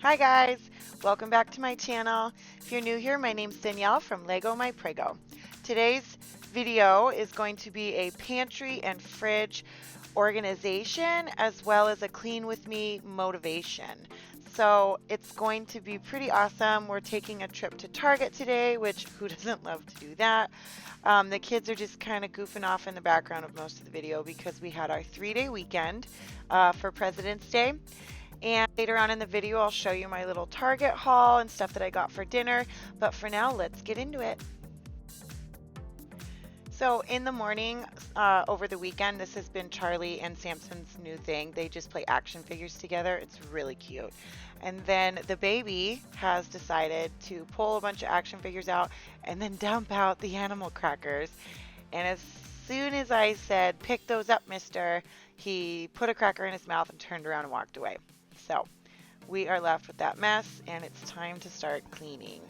Hi guys, welcome back to my channel. If you're new here, my name's Danielle from Leggomypreggo. Today's video is going to be a pantry and fridge organization as well as a clean with me motivation. So it's going to be pretty awesome. We're taking a trip to Target today, which who doesn't love to do that? The kids are just kind of goofing off in the background of most of the video because we had our 3-day weekend for President's Day. And later on in the video, I'll show you my little Target haul and stuff that I got for dinner. But for now, let's get into it. So in the morning, over the weekend, this has been Charlie and Samson's new thing. They just play action figures together. It's really cute. And then the baby has decided to pull a bunch of action figures out and then dump out the animal crackers. And as soon as I said, pick those up, mister, he put a cracker in his mouth and turned around and walked away. So we are left with that mess, and it's time to start cleaning.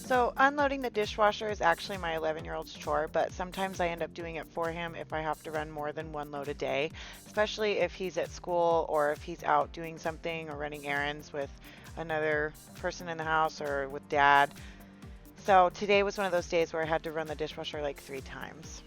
So unloading the dishwasher is actually my 11-year-old's chore, but sometimes I end up doing it for him if I have to run more than one load a day, especially if he's at school or if he's out doing something or running errands with another person in the house or with dad. So today was one of those days where I had to run the dishwasher like 3 times.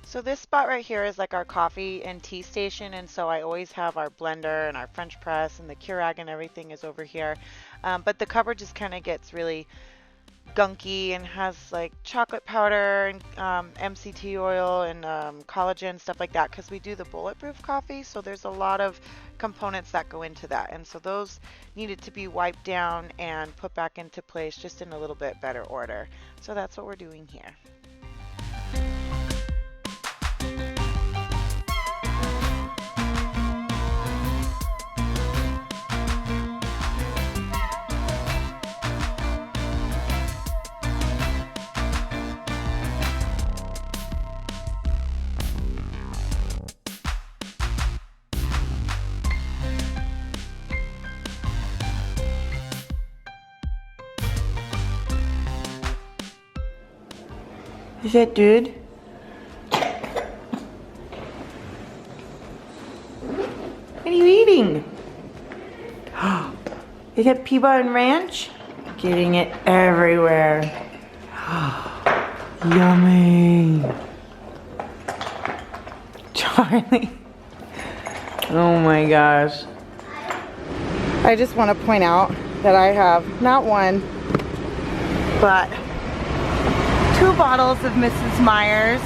So this spot right here is like our coffee and tea station, and so I always have our blender and our French press and the Keurig and everything is over here. But the cupboard just kind of gets really gunky and has like chocolate powder and MCT oil and collagen, stuff like that, because we do the bulletproof coffee, so there's a lot of components that go into that, and so those needed to be wiped down and put back into place just in a little bit better order. So that's what we're doing here. Is it, dude? What are you eating? Is it Peanut and Ranch? Getting it everywhere. Yummy. Charlie. Oh my gosh. I just want to point out that I have not one, but 2 bottles of Mrs. Meyer's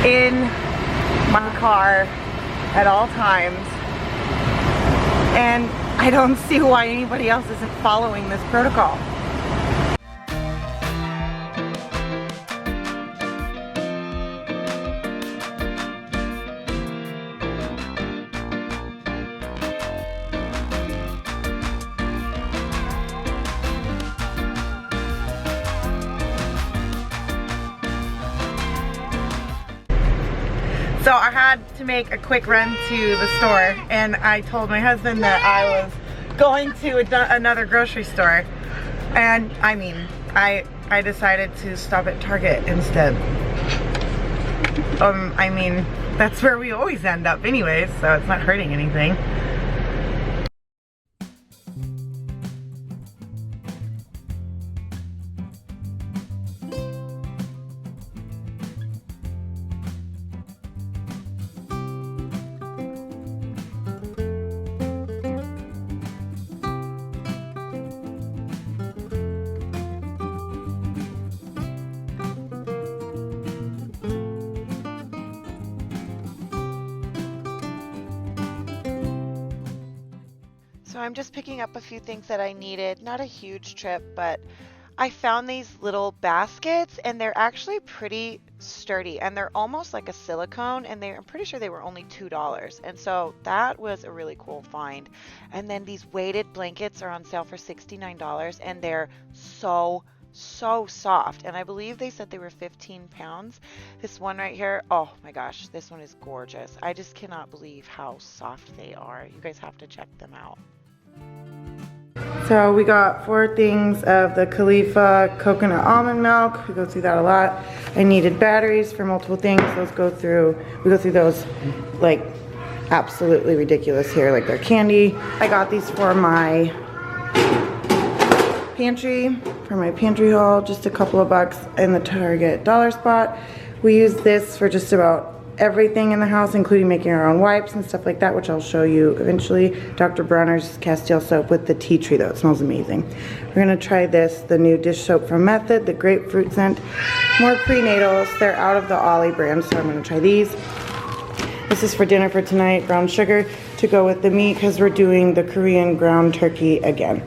in my car at all times. And I don't see why anybody else isn't following this protocol. So I had to make a quick run to the store, and I told my husband that I was going to another grocery store, and I mean, I decided to stop at Target instead. I mean, that's where we always end up anyways, so it's not hurting anything. So I'm just picking up a few things that I needed. Not a huge trip, but I found these little baskets, and they're actually pretty sturdy, and they're almost like a silicone, and I'm pretty sure they were only $2. And so that was a really cool find. And then these weighted blankets are on sale for $69, and they're so soft, and I believe they said they were 15 pounds. This one right here, oh my gosh, this one is gorgeous. I just cannot believe how soft they are. You guys have to check them out. So we got 4 things of the Khalifa coconut almond milk. We go through that a lot. I needed batteries for multiple things. We go through those like absolutely ridiculous here, like they're candy. I got these for my pantry haul, just a couple of bucks in the Target dollar spot. We use this for just about everything in the house, including making our own wipes and stuff like that, which I'll show you eventually. Dr. Bronner's Castile soap with the tea tree, though. It smells amazing. We're gonna try this, the new dish soap from Method, the grapefruit scent. More prenatals. They're out of the Ollie brand, so I'm gonna try these. This is for dinner for tonight, brown sugar to go with the meat, because we're doing the Korean ground turkey again.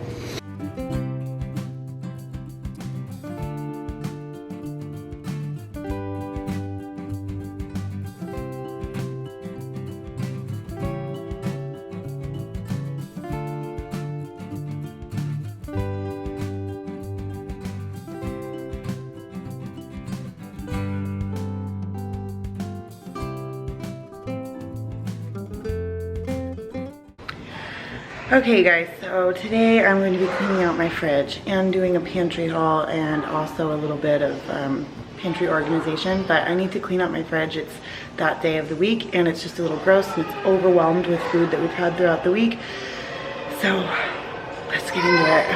Okay guys, so today I'm going to be cleaning out my fridge and doing a pantry haul and also a little bit of pantry organization, but I need to clean out my fridge. It's that day of the week and it's just a little gross and it's overwhelmed with food that we've had throughout the week. So let's get into it.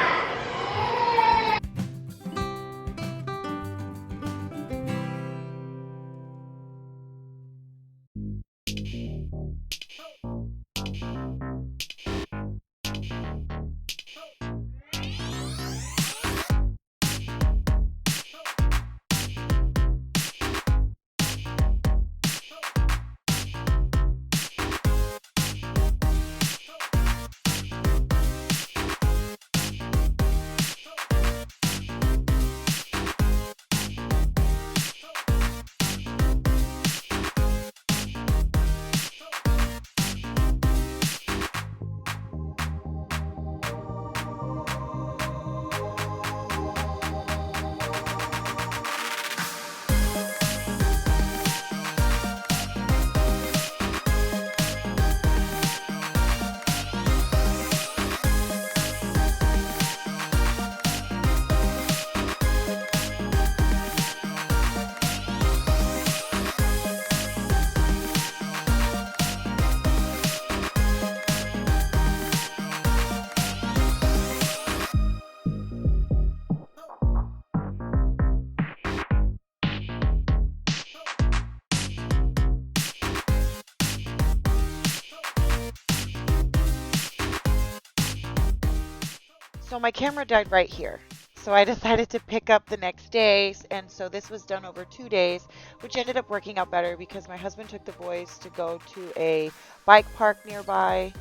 So my camera died right here. So I decided to pick up the next day, and so this was done over 2 days, which ended up working out better because my husband took the boys to go to a bike park nearby,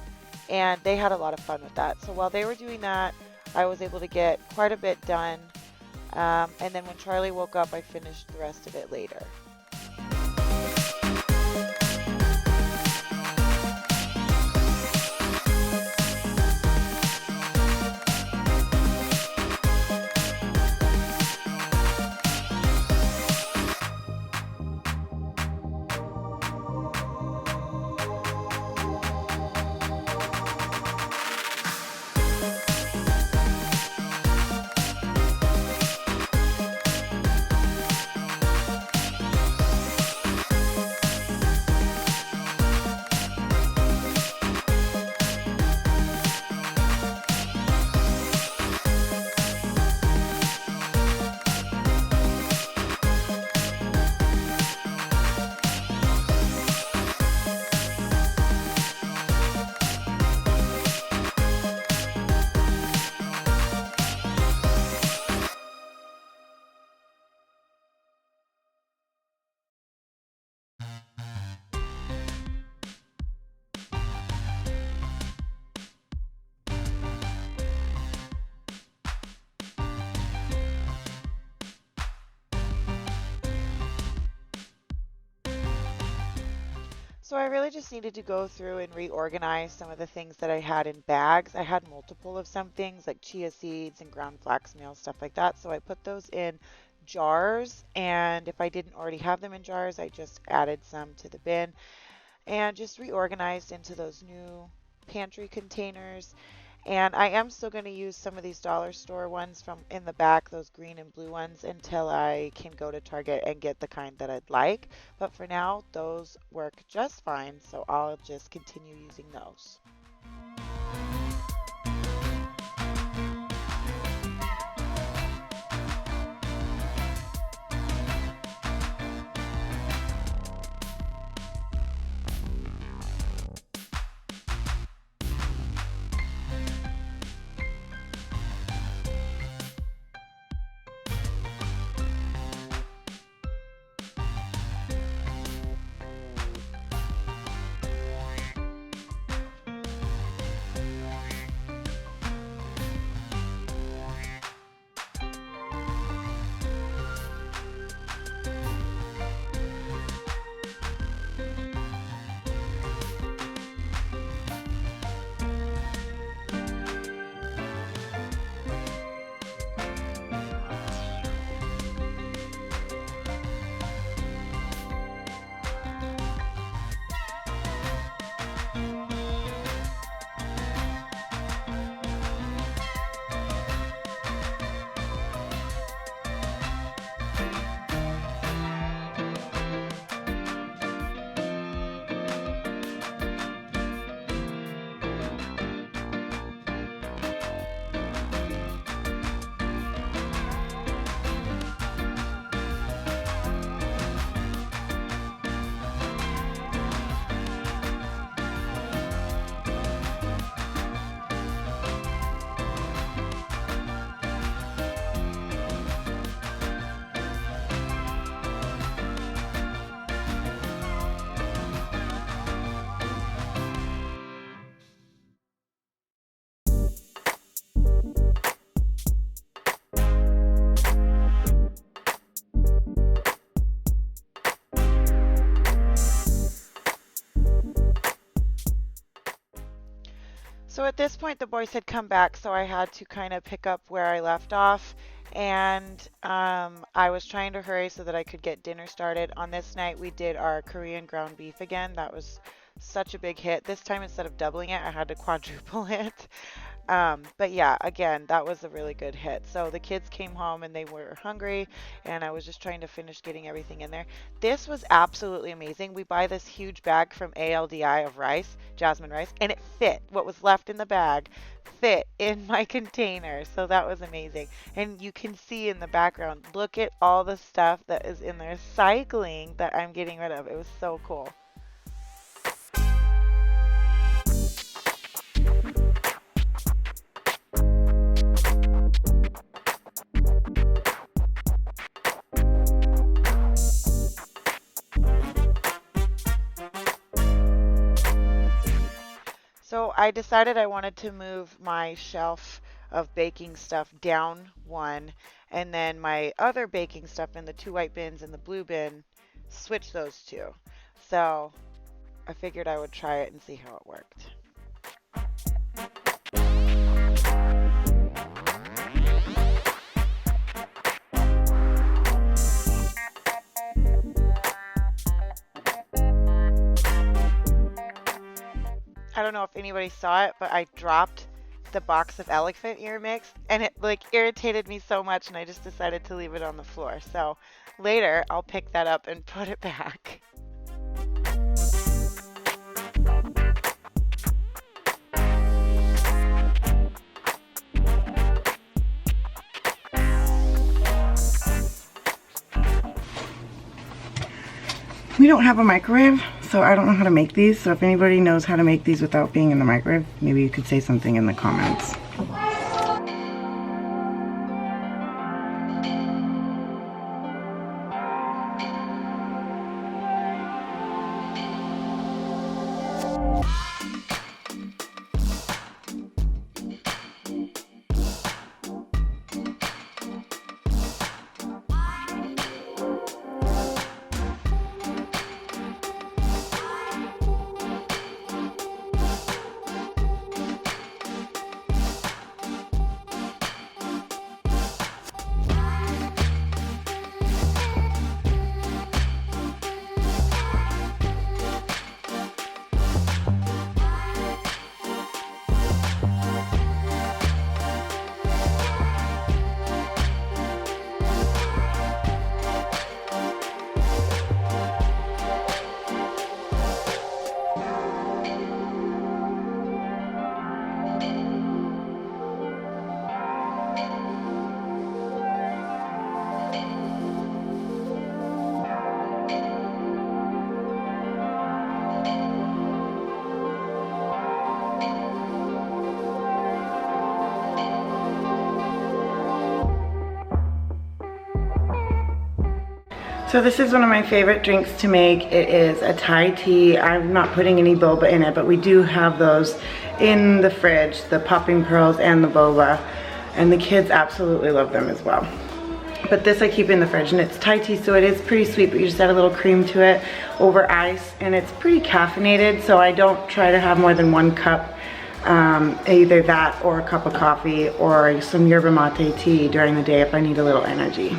and they had a lot of fun with that. So while they were doing that, I was able to get quite a bit done. And then when Charlie woke up, I finished the rest of it later. So I really just needed to go through and reorganize some of the things that I had in bags. I had multiple of some things like chia seeds and ground flax meal, stuff like that. So I put those in jars, and if I didn't already have them in jars, I just added some to the bin and just reorganized into those new pantry containers. And I am still going to use some of these dollar store ones from in the back, those green and blue ones, until I can go to Target and get the kind that I'd like. But for now, those work just fine, so I'll just continue using those. So at this point, the boys had come back, so I had to kind of pick up where I left off. And I was trying to hurry so that I could get dinner started. On this night, we did our Korean ground beef again. That was such a big hit. This time, instead of doubling it, I had to quadruple it. But yeah, again, that was a really good hit. So the kids came home and they were hungry, and I was just trying to finish getting everything in there. This was absolutely amazing. We buy this huge bag from ALDI of rice, jasmine rice, and it fit. What was left in the bag fit in my container. So that was amazing. And you can see in the background, look at all the stuff that is in there cycling that I'm getting rid of. It was so cool. So I decided I wanted to move my shelf of baking stuff down one, and then my other baking stuff in the two white bins and the blue bin, switch those two. So I figured I would try it and see how it worked. I don't know if anybody saw it, but I dropped the box of elephant ear mix and it like irritated me so much, and I just decided to leave it on the floor. So later I'll pick that up and put it back. We don't have a microwave, so I don't know how to make these. So if anybody knows how to make these without being in the microwave, maybe you could say something in the comments. So this is one of my favorite drinks to make. It is a Thai tea. I'm not putting any boba in it, but we do have those in the fridge, the popping pearls and the boba, and the kids absolutely love them as well. But this I keep in the fridge, and it's Thai tea, so it is pretty sweet, but you just add a little cream to it over ice, and it's pretty caffeinated, so I don't try to have more than 1 cup, either that or a cup of coffee or some yerba mate tea during the day if I need a little energy.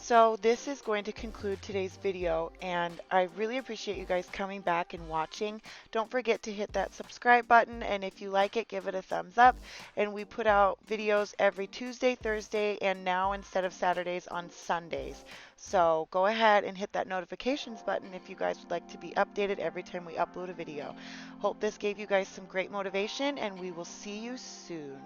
So this is going to conclude today's video, and I really appreciate you guys coming back and watching. Don't forget to hit that subscribe button, and if you like it, give it a thumbs up. And we put out videos every Tuesday, Thursday, and now instead of Saturdays, on Sundays. So go ahead and hit that notifications button if you guys would like to be updated every time we upload a video. Hope this gave you guys some great motivation, and we will see you soon.